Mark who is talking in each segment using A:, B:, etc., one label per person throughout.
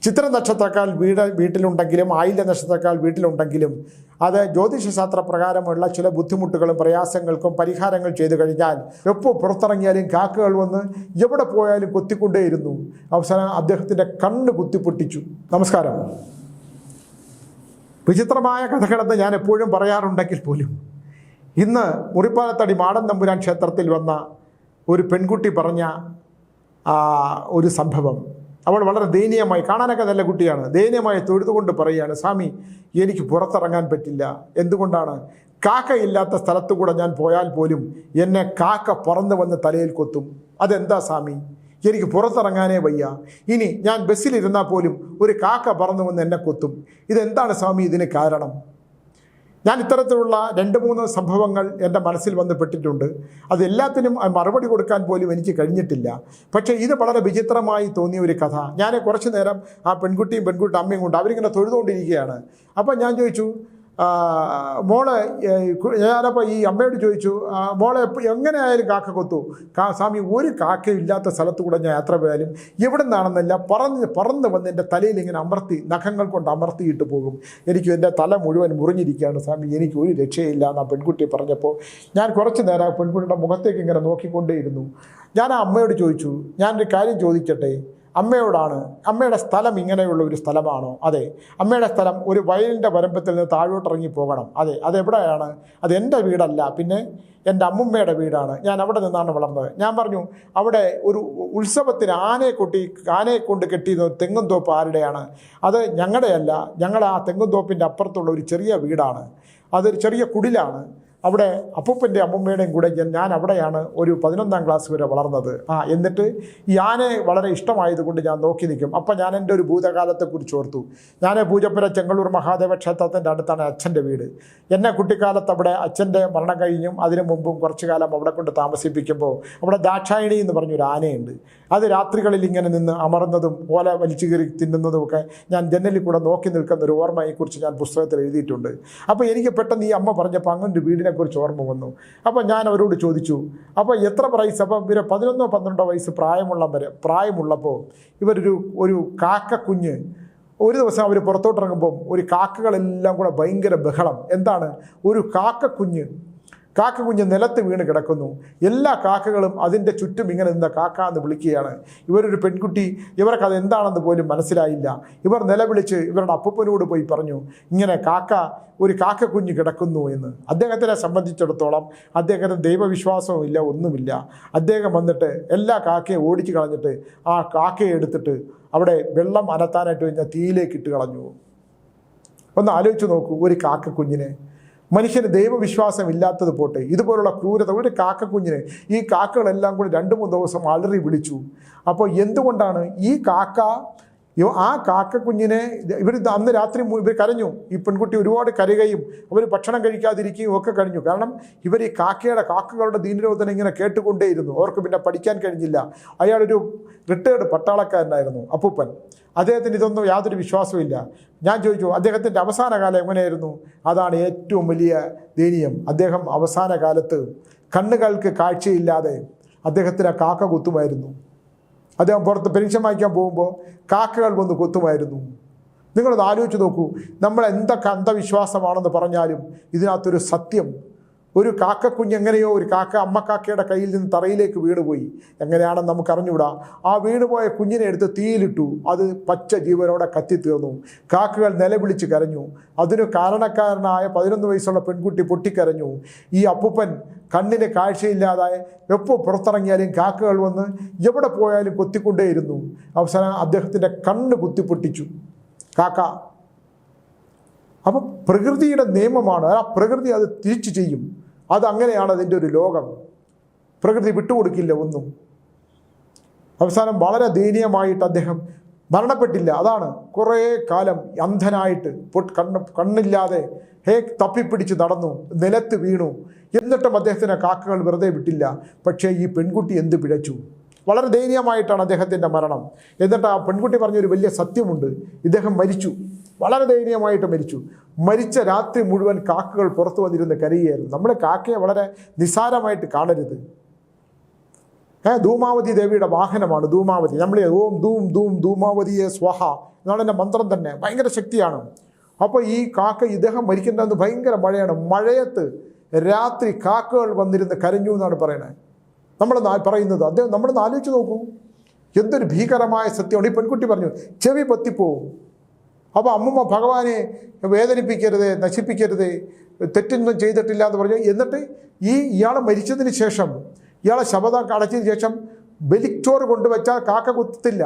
A: ചിത്ര നക്ഷത്രക്കാൽ വീട്ടിലുണ്ടെങ്കിലും ആയില്യ നക്ഷത്രക്കാൽ വീട്ടിലുണ്ടെങ്കിലും അത് ജ്യോതിഷശാസ്ത്ര പ്രകാരമുള്ള ചില ബുദ്ധിമുട്ടുകളും പ്രയാസങ്ങൾക്കും പരിഹാരങ്ങൾ ചെയ്തു കഴിഞ്ഞാൽ എപ്പോൾ പുറത്തിറങ്ങിയാലും കാക്കകൾ വന്ന് എവിടെ പോയാലും കൊത്തിക്കൊണ്ടേയിരുന്നു. അവസാനം അദ്ദേഹത്തിൻ്റെ കണ്ണ് കുത്തിപ്പൊട്ടിച്ചു. നമസ്കാരം. വിചിത്രമായ കഥകളെന്ന് ഞാൻ എപ്പോഴും പറയാറുണ്ടെങ്കിൽ പോലും ഇന്ന് മുറിപ്പാലത്തടി മാടൻ തമ്പുരാൻ ക്ഷേത്രത്തിൽ വന്ന ഒരു പെൺകുട്ടി പറഞ്ഞ ഒരു സംഭവം, അവൾ വളരെ ദയനീയമായി, കാണാനൊക്കെ നല്ല കുട്ടിയാണ്, ദയനീയമായി തൊഴുതുകൊണ്ട് പറയുകയാണ്, സ്വാമി എനിക്ക് പുറത്തിറങ്ങാൻ പറ്റില്ല. എന്തുകൊണ്ടാണ്? കാക്കയില്ലാത്ത സ്ഥലത്തു കൂടെ ഞാൻ പോയാൽ പോലും എന്നെ കാക്ക പറന്ന് വന്ന് തലയിൽ കൊത്തും. അതെന്താ സ്വാമി? എനിക്ക് പുറത്തിറങ്ങാനേ വയ്യ. ഇനി ഞാൻ ബസ്സിലിരുന്നാൽ പോലും ഒരു കാക്ക പറന്ന് വന്ന് എന്നെ കൊത്തും. ഇതെന്താണ് സ്വാമി ഇതിന് കാരണം? ഞാൻ ഇത്തരത്തിലുള്ള 2-3 സംഭവങ്ങൾ എൻ്റെ മനസ്സിൽ വന്ന് പെട്ടിട്ടുണ്ട്. അതെല്ലാത്തിനും മറുപടി കൊടുക്കാൻ പോലും എനിക്ക് കഴിഞ്ഞിട്ടില്ല. പക്ഷേ ഇത് വളരെ വിചിത്രമായി തോന്നിയ ഒരു കഥ. ഞാൻ കുറച്ച് നേരം ആ പെൺകുട്ടിയും അമ്മയും കൊണ്ട് അവരിങ്ങനെ തൊഴുതുകൊണ്ടിരിക്കുകയാണ്. അപ്പം ഞാൻ ചോദിച്ചു, മോളെ, ഞാനപ്പോൾ ഈ അമ്മയോട് ചോദിച്ചു, മോളെ എങ്ങനെ ആയാലും കാക്ക കൊത്തു? സ്വാമി, ഒരു കാക്കയില്ലാത്ത സ്ഥലത്ത് കൂടെ ഞാൻ യാത്ര പോയാലും എവിടെ നിന്നാണെന്നല്ല പറന്ന് വന്ന് എൻ്റെ തലയിൽ ഇങ്ങനെ അമർത്തി, നഖങ്ങൾ കൊണ്ട് അമർത്തിയിട്ട് പോകും. എനിക്ക് എൻ്റെ തല മുഴുവൻ മുറിഞ്ഞിരിക്കുകയാണ് സ്വാമി, എനിക്ക് ഒരു രക്ഷയില്ല എന്ന് ആ പെൺകുട്ടി പറഞ്ഞപ്പോൾ ഞാൻ കുറച്ച് നേരം ആ പെൺകുട്ടിയുടെ മുഖത്തേക്ക് ഇങ്ങനെ നോക്കിക്കൊണ്ടേയിരുന്നു. ഞാൻ ആ അമ്മയോട് ചോദിച്ചു, ഞാനൊരു കാര്യം ചോദിക്കട്ടെ? അമ്മയോടാണ്. അമ്മയുടെ സ്ഥലം ഇങ്ങനെയുള്ള ഒരു സ്ഥലമാണോ? അതെ. അമ്മയുടെ സ്ഥലം ഒരു വയലിൻ്റെ വരമ്പത്തിൽ നിന്ന് താഴോട്ടിറങ്ങി പോകണം. അതെ. അതെവിടെയാണ്? അത് എൻ്റെ വീടല്ല, പിന്നെ എൻ്റെ അമ്മുമ്മയുടെ വീടാണ്. ഞാൻ അവിടെ നിന്നാണ് വളർന്നത്. ഞാൻ പറഞ്ഞു, അവിടെ ഒരു ഉത്സവത്തിന് ആനയെ കൊണ്ട് കെട്ടിയിരുന്ന തെങ്ങും തോപ്പ് ആരുടെയാണ്? അത് ഞങ്ങളുടെയല്ല, ഞങ്ങൾ ആ തെങ്ങും തോപ്പിൻ്റെ അപ്പുറത്തുള്ള ഒരു ചെറിയ വീടാണ്. അതൊരു ചെറിയ കുടിലാണ്. അവിടെ അപ്പൂപ്പൻ്റെ അമ്മുമ്മയുടെയും കൂടെ ഞാൻ അവിടെയാണ് ഒരു 11ാം ക്ലാസ് വരെ വളർന്നത്. എന്നിട്ട് ഈ ആനയെ വളരെ ഇഷ്ടമായതുകൊണ്ട് ഞാൻ നോക്കി നിൽക്കും. അപ്പം ഞാൻ എൻ്റെ ഒരു ഭൂതകാലത്തെക്കുറിച്ച് ഓർത്തു. ഞാൻ പൂജപ്പുര ചെങ്ങളൂർ മഹാദേവ ക്ഷേത്രത്തിൻ്റെ അടുത്താണ് അച്ഛൻ്റെ വീട്. എന്നെ കുട്ടിക്കാലത്ത് അവിടെ അച്ഛൻ്റെ മരണം കഴിഞ്ഞും അതിനു മുമ്പും കുറച്ചു കാലം അവിടെ കൊണ്ട് താമസിപ്പിക്കുമ്പോൾ അവിടെ ദാക്ഷായണി എന്ന് പറഞ്ഞൊരു ആനയുണ്ട്. അത് രാത്രികളിൽ ഇങ്ങനെ നിന്ന് അമർന്നതും ഓല വലിച്ചു കയറി തിന്നുന്നതുമൊക്കെ ഞാൻ ജനലിൽ കൂടെ നോക്കി നിൽക്കുന്ന ഒരു ഓർമ്മയെക്കുറിച്ച് ഞാൻ പുസ്തകത്തിൽ എഴുതിയിട്ടുണ്ട്. അപ്പോൾ എനിക്ക് പെട്ടെന്ന് ഈ അമ്മ പറഞ്ഞപ്പോൾ അങ്ങനെ വീടിനെ കുറിച്ച് ഓർമ്മ വന്നു. അപ്പോൾ ഞാൻ അവരോട് ചോദിച്ചു, അപ്പോൾ എത്ര വയസ്സ്? അപ്പോൾ ഇവർ 11-12 വയസ്സ് പ്രായമുള്ളപ്പോൾ ഒരു കാക്കക്കുഞ്ഞ് ഒരു ദിവസം അവർ പുറത്തോട്ടിറങ്ങുമ്പം ഒരു കാക്കകളെല്ലാം കൂടെ ഭയങ്കര ബഹളം. എന്താണ്? ഒരു കാക്കക്കുഞ്ഞ് നിലത്ത് വീണ് കിടക്കുന്നു. എല്ലാ കാക്കകളും അതിൻ്റെ ചുറ്റും ഇങ്ങനെ നിന്ന് കാക്ക എന്ന് വിളിക്കുകയാണ്. ഇവരൊരു പെൺകുട്ടി, ഇവർക്ക് അത് എന്താണെന്ന് പോലും മനസ്സിലായില്ല. ഇവർ നിലവിളിച്ച് ഇവരുടെ അപ്പൂപ്പനോട് പോയി പറഞ്ഞു, ഇങ്ങനെ ഒരു കാക്കക്കുഞ്ഞ് കിടക്കുന്നു എന്ന്. അദ്ദേഹത്തിനെ സംബന്ധിച്ചിടത്തോളം അദ്ദേഹത്തിന് ദൈവവിശ്വാസവും ഇല്ല, ഒന്നുമില്ല. അദ്ദേഹം വന്നിട്ട് എല്ലാ കാക്കയും ഓടിച്ചു കളഞ്ഞിട്ട് ആ കാക്കയെ എടുത്തിട്ട് അവിടെ വെള്ളം അനത്താനായിട്ട് കഴിഞ്ഞാൽ തീയിലേക്ക് ഇട്ട് കളഞ്ഞു. ഒന്ന് ആലോചിച്ച് നോക്കൂ, ഒരു കാക്കക്കുഞ്ഞിനെ. മനുഷ്യന് ദൈവവിശ്വാസം ഇല്ലാത്തത് പോട്ടെ, ഇതുപോലുള്ള ക്രൂരത ഒരു കാക്കക്കുഞ്ഞിന്. ഈ കാക്കകളെല്ലാം കൂടി 2-3 ദിവസം അലറി വിളിച്ചു. അപ്പോൾ എന്തുകൊണ്ടാണ് ആ കാക്കക്കുഞ്ഞിനെ അന്ന് രാത്രി ഇവർ കരഞ്ഞു. ഈ പെൺകുട്ടി ഒരുപാട് കരയുകയും അവർ ഭക്ഷണം കഴിക്കാതിരിക്കുകയും ഒക്കെ കഴിഞ്ഞു. കാരണം ഇവർ ഈ കാക്കകളുടെ ദീനരോധന ഇങ്ങനെ കേട്ടുകൊണ്ടേയിരുന്നു. അവർക്ക് പിന്നെ പഠിക്കാൻ കഴിഞ്ഞില്ല. അയാളൊരു റിട്ടയർഡ് പട്ടാളക്കാരനായിരുന്നു അപ്പൂപ്പൻ. അദ്ദേഹത്തിന് ഇതൊന്നും യാതൊരു വിശ്വാസമില്ല. ഞാൻ ചോദിച്ചു, അദ്ദേഹത്തിൻ്റെ അവസാന കാലം എങ്ങനെയായിരുന്നു? അതാണ് ഏറ്റവും വലിയ ദയനീയം. അദ്ദേഹം അവസാന കാലത്ത് കണ്ണുകൾക്ക് കാഴ്ചയില്ലാതെ അദ്ദേഹത്തിന് കാക്ക കുത്തുമായിരുന്നു. അദ്ദേഹം പുറത്ത് പെൻഷൻ വാങ്ങിക്കാൻ പോകുമ്പോൾ കാക്കകൾ വന്ന് കൊത്തുമായിരുന്നു. നിങ്ങളൊന്ന് ആലോചിച്ച് നോക്കൂ. നമ്മൾ എന്തൊക്കെ അന്ധവിശ്വാസമാണെന്ന് പറഞ്ഞാലും ഇതിനകത്തൊരു സത്യം. ഒരു കാക്കക്കുഞ്ഞ് എങ്ങനെയോ ഒരു അമ്മക്കാക്കയുടെ കയ്യിൽ നിന്ന് തറയിലേക്ക് വീണുപോയി. എങ്ങനെയാണെന്ന് നമുക്ക് അറിഞ്ഞുകൂടാ. ആ വീണുപോയ കുഞ്ഞിനെ എടുത്ത് തീയിലിട്ടു. അത് പച്ച ജീവനോടെ കത്തിത്തീർന്നു. കാക്കകൾ നിലവിളിച്ച് കരഞ്ഞു. അതിന് കാരണക്കാരനായ 11 വയസ്സുള്ള പെൺകുട്ടി പൊട്ടിക്കരഞ്ഞു. ഈ അപ്പൂപ്പൻ കണ്ണിന് കാഴ്ചയില്ലാതായ എപ്പോൾ പുറത്തിറങ്ങിയാലും കാക്കകൾ വന്ന് എവിടെ പോയാലും കൊത്തിക്കൊണ്ടേയിരുന്നു. അവസാനം അദ്ദേഹത്തിൻ്റെ കണ്ണ് കുത്തിപ്പൊട്ടിച്ചു കാക്ക. അപ്പം പ്രകൃതിയുടെ നിയമമാണ്. ആ പ്രകൃതി അത് തിരിച്ചു ചെയ്യും. അതങ്ങനെയാണ് അതിൻ്റെ ഒരു ലോകം. പ്രകൃതി വിട്ടുകൊടുക്കില്ല ഒന്നും. അവസാനം വളരെ ദയനീയമായിട്ട് അദ്ദേഹം മരണപ്പെട്ടില്ല. അതാണ് കുറേ കാലം അന്ധനായിട്ട് കണ്ണില്ലാതെ തപ്പിപ്പിടിച്ച് നടന്നു, നിലത്ത് വീണു. എന്നിട്ടും അദ്ദേഹത്തിന് കാക്കകൾ വെറുതെ വിട്ടില്ല. പക്ഷേ ഈ പെൺകുട്ടി എന്ത് പിഴച്ചു? വളരെ ദയനീയമായിട്ടാണ് അദ്ദേഹത്തിൻ്റെ മരണം. എന്നിട്ട് ആ പെൺകുട്ടി പറഞ്ഞൊരു വലിയ സത്യമുണ്ട്. ഇദ്ദേഹം മരിച്ചു, വളരെ ദയനീയമായിട്ട് മരിച്ചു. മരിച്ച രാത്രി മുഴുവൻ കാക്കകൾ പുറത്തു വന്നിരുന്ന് കരയുകയായിരുന്നു. നമ്മൾ കാക്കയെ വളരെ നിസ്സാരമായിട്ട് കാണരുത്. ധൂമാവതി ദേവിയുടെ വാഹനമാണ് ധൂമാവതി. നമ്മൾ ഓം ധൂം ധൂം ധൂമാവതിയെ സ്വഹ എന്നാണ് എൻ്റെ മന്ത്രം തന്നെ, ഭയങ്കര ശക്തിയാണ്. അപ്പോൾ ഈ കാക്ക ഇദ്ദേഹം മരിക്കുന്നതെന്ന് ഭയങ്കര മഴയാണ്. മഴയത്ത് രാത്രി കാക്കകൾ വന്നിരുന്ന് കരഞ്ഞു എന്നാണ് പറയണത്, നമ്മൾ പറയുന്നത്. അദ്ദേഹം നമ്മളൊന്ന് ആലോചിച്ച് നോക്കൂ, എന്തൊരു ഭീകരമായ സത്യമാണ്. ഈ പെൺകുട്ടി പറഞ്ഞു ചെവി പൊത്തിപ്പോവും. അപ്പോൾ അമ്മൂമ്മ ഭഗവാനെ വേദനിപ്പിക്കരുത്, നശിപ്പിക്കരുത്, തെറ്റൊന്നും ചെയ്തിട്ടില്ല എന്ന് പറഞ്ഞു. എന്നിട്ട് ഇയാൾ മരിച്ചതിന് ശേഷം, ഇയാളെ ശവദം അടച്ചതിന് ശേഷം ബലിച്ചോറ് കൊണ്ടുവച്ചാൽ കാക്ക കൊത്തത്തില്ല.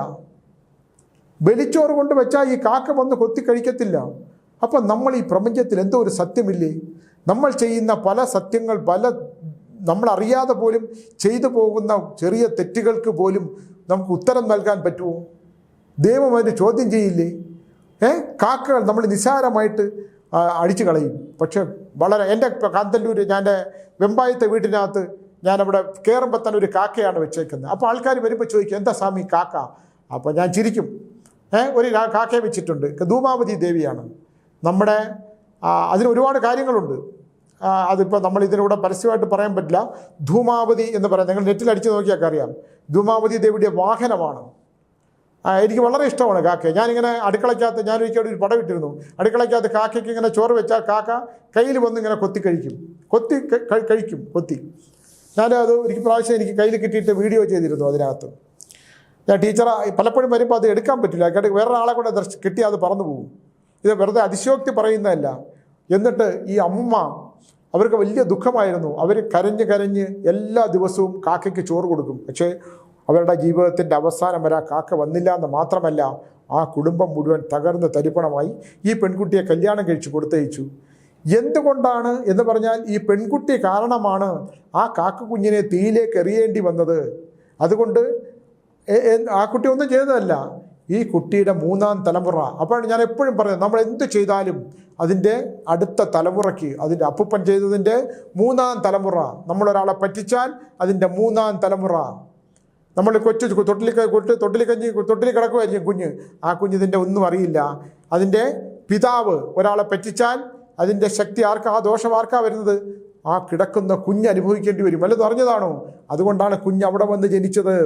A: ബലിച്ചോറ് കൊണ്ടുവച്ചാൽ ഈ കാക്ക വന്ന് കൊത്തി കഴിക്കത്തില്ല. അപ്പം നമ്മൾ ഈ പ്രപഞ്ചത്തിൽ എന്തോ ഒരു സത്യമില്ലേ? നമ്മൾ ചെയ്യുന്ന പല സത്യങ്ങൾ, നമ്മളറിയാതെ പോലും ചെയ്തു പോകുന്ന ചെറിയ തെറ്റുകൾക്ക് പോലും നമുക്ക് ഉത്തരം നൽകാൻ പറ്റുമോ? ദൈവം അതിന് ചോദ്യം ചെയ്യില്ലേ? കാക്കകൾ നമ്മൾ നിസ്സാരമായിട്ട് അടിച്ചു കളയും. പക്ഷെ വളരെ എൻ്റെ കാന്തല്ലൂർ, ഞാൻ വെമ്പായത്തെ വീട്ടിനകത്ത് ഞാനവിടെ കയറുമ്പോൾ തന്നെ ഒരു കാക്കയാണ് വെച്ചേക്കുന്നത്. അപ്പോൾ ആൾക്കാർ വരുമ്പോൾ ചോദിക്കും എന്താ സ്വാമി കാക്ക? അപ്പോൾ ഞാൻ ചിരിക്കും. ഒരു കാക്കയെ വെച്ചിട്ടുണ്ട്, ധൂമാവതി ദേവിയാണ് നമ്മുടെ. അതിന് ഒരുപാട് കാര്യങ്ങളുണ്ട്. അതിപ്പോൾ നമ്മൾ ഇതിലൂടെ പരസ്യമായിട്ട് പറയാൻ പറ്റില്ല. ധൂമാവതി എന്ന് പറയാം, നിങ്ങൾ നെറ്റിൽ അടിച്ച് നോക്കിയാൽ അറിയാം. ധൂമാവതി ദേവിയുടെ വാഹനമാണ്. എനിക്ക് വളരെ ഇഷ്ടമാണ് കാക്ക. ഞാനിങ്ങനെ അടുക്കളയ്ക്കകത്ത്, ഞാൻ ഒരിക്കലും ഒരു പടം ഇട്ടിരുന്നു, അടുക്കളയ്ക്കകത്ത് കാക്കയ്ക്ക് ഇങ്ങനെ ചോറ് വെച്ചാൽ കാക്ക കയ്യിൽ വന്ന് ഇങ്ങനെ കൊത്തി കഴിക്കും. ഞാനത് ഒരു പ്രാവശ്യം എനിക്ക് കയ്യിൽ കിട്ടിയിട്ട് വീഡിയോ ചെയ്തിരുന്നു. അതിനകത്ത് ഞാൻ ടീച്ചർ പലപ്പോഴും വരുമ്പോൾ അത് എടുക്കാൻ പറ്റില്ല, വേറൊരാളെ കൂടെ കിട്ടി അത് പറന്നു പോകും. ഇത് വെറുതെ അതിശയോക്തി പറയുന്നതല്ല. എന്നിട്ട് ഈ അമ്മ, അവർക്ക് വലിയ ദുഃഖമായിരുന്നു. അവർ കരഞ്ഞ് എല്ലാ ദിവസവും കാക്കയ്ക്ക് ചോറ് കൊടുക്കും. പക്ഷേ അവരുടെ ജീവിതത്തിൻ്റെ അവസാനം വരെ കാക്ക വന്നില്ല എന്ന് മാത്രമല്ല, ആ കുടുംബം മുഴുവൻ തകർന്ന് തരിപ്പണമായി. ഈ പെൺകുട്ടിയെ കല്യാണം കഴിച്ച് കൊടുത്തയച്ചു. എന്തുകൊണ്ടാണ് എന്ന് പറഞ്ഞാൽ, ഈ പെൺകുട്ടി കാരണമാണ് ആ കാക്ക കുഞ്ഞിനെ തീയിലേക്ക് എറിയേണ്ടി വന്നത്. അതുകൊണ്ട് ആ കുട്ടി ഒന്നും ചെയ്തതല്ല, ഈ കുട്ടിയുടെ 3ാം തലമുറ. അപ്പോൾ ഞാൻ എപ്പോഴും പറയുന്നത്, നമ്മൾ എന്ത് ചെയ്താലും അതിൻ്റെ അടുത്ത തലമുറയ്ക്ക്, അതിൻ്റെ അപ്പൂപ്പൻ ചെയ്തതിൻ്റെ 3ാം തലമുറ, നമ്മളൊരാളെ പറ്റിച്ചാൽ അതിൻ്റെ 3ാം തലമുറ. നമ്മൾ തൊട്ടിൽ കിടക്കുമായിരിക്കും കുഞ്ഞ്, ആ കുഞ്ഞിതിൻ്റെ ഒന്നും അറിയില്ല. അതിൻ്റെ പിതാവ് ഒരാളെ പറ്റിച്ചാൽ അതിൻ്റെ ശക്തി ആർക്കാ, ആ ദോഷം ആർക്കാ വരുന്നത്? ആ കിടക്കുന്ന കുഞ്ഞ് അനുഭവിക്കേണ്ടി വരും. വല്ലതും അറിഞ്ഞതാണോ? അതുകൊണ്ടാണ് കുഞ്ഞ് അവിടെ വന്ന് ജനിച്ചത്.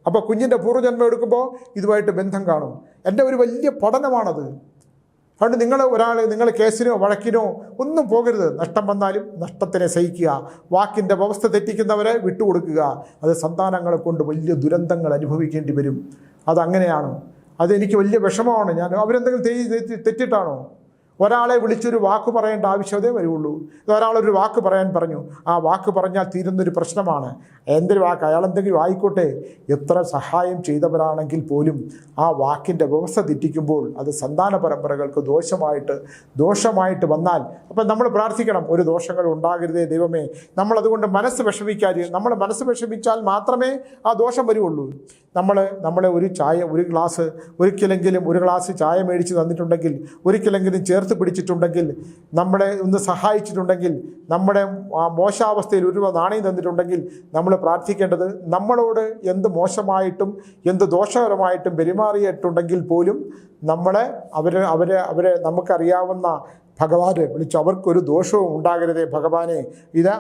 A: അപ്പോൾ കുഞ്ഞിൻ്റെ പൂർവ്വജന്മം എടുക്കുമ്പോൾ ഇതുമായിട്ട് ബന്ധം കാണും. എൻ്റെ ഒരു വലിയ പഠനമാണത്. അതുകൊണ്ട് നിങ്ങൾ കേസിനോ വഴക്കിനോ ഒന്നും പോകരുത്. നഷ്ടം വന്നാലും നഷ്ടത്തിനെ സഹിക്കുക. വാക്കിൻ്റെ വ്യവസ്ഥ തെറ്റിക്കുന്നവരെ വിട്ടുകൊടുക്കുക. അത് സന്താനങ്ങളെ കൊണ്ട് വലിയ ദുരന്തങ്ങൾ അനുഭവിക്കേണ്ടി വരും. അതങ്ങനെയാണ്. അതെനിക്ക് വലിയ വിഷമമാണ്. അവരെന്തെങ്കിലും തെറ്റിട്ടാണോ? ഒരാളെ വിളിച്ചൊരു വാക്ക് പറയേണ്ട ആവശ്യമതേ വരുള്ളൂ. ഒരാളൊരു വാക്ക് പറയാൻ പറഞ്ഞു, ആ വാക്ക് പറഞ്ഞാൽ തീരുന്നൊരു പ്രശ്നമാണ്. എന്തൊരു വാക്ക്, അയാളെന്തെങ്കിലും ആയിക്കോട്ടെ. എത്ര സഹായം ചെയ്തവരാണെങ്കിൽ പോലും ആ വാക്കിൻ്റെ വ്യവസ്ഥ തെറ്റിക്കുമ്പോൾ അത് സന്താന പരമ്പരകൾക്ക് ദോഷമായിട്ട് വന്നാൽ, അപ്പം നമ്മൾ പ്രാർത്ഥിക്കണം, ഒരു ദോഷങ്ങൾ ഉണ്ടാകരുതേ ദൈവമേ. നമ്മളതുകൊണ്ട് മനസ്സ് വിഷമിക്കാതെ, നമ്മൾ മനസ്സ് വിഷമിച്ചാൽ മാത്രമേ ആ ദോഷം വരുള്ളൂ. നമ്മളെ ഒരു ഗ്ലാസ് ചായ മേടിച്ച് തന്നിട്ടുണ്ടെങ്കിൽ, ഒരിക്കലെങ്കിലും ചേർത്ത് പിടിച്ചിട്ടുണ്ടെങ്കിൽ, നമ്മളെ ഒന്ന് സഹായിച്ചിട്ടുണ്ടെങ്കിൽ, നമ്മുടെ മോശാവസ്ഥയിൽ ഒരു നാണയം തന്നിട്ടുണ്ടെങ്കിൽ, നമ്മൾ പ്രാർത്ഥിക്കേണ്ടത് നമ്മളോട് എന്ത് മോശമായിട്ടും എന്ത് ദോഷകരമായിട്ടും പെരുമാറിയിട്ടുണ്ടെങ്കിൽ പോലും അവരെ നമുക്കറിയാവുന്ന ഭഗവാനെ വിളിച്ച് അവർക്കൊരു ദോഷവും ഉണ്ടാകരുതേ ഭഗവാനെ.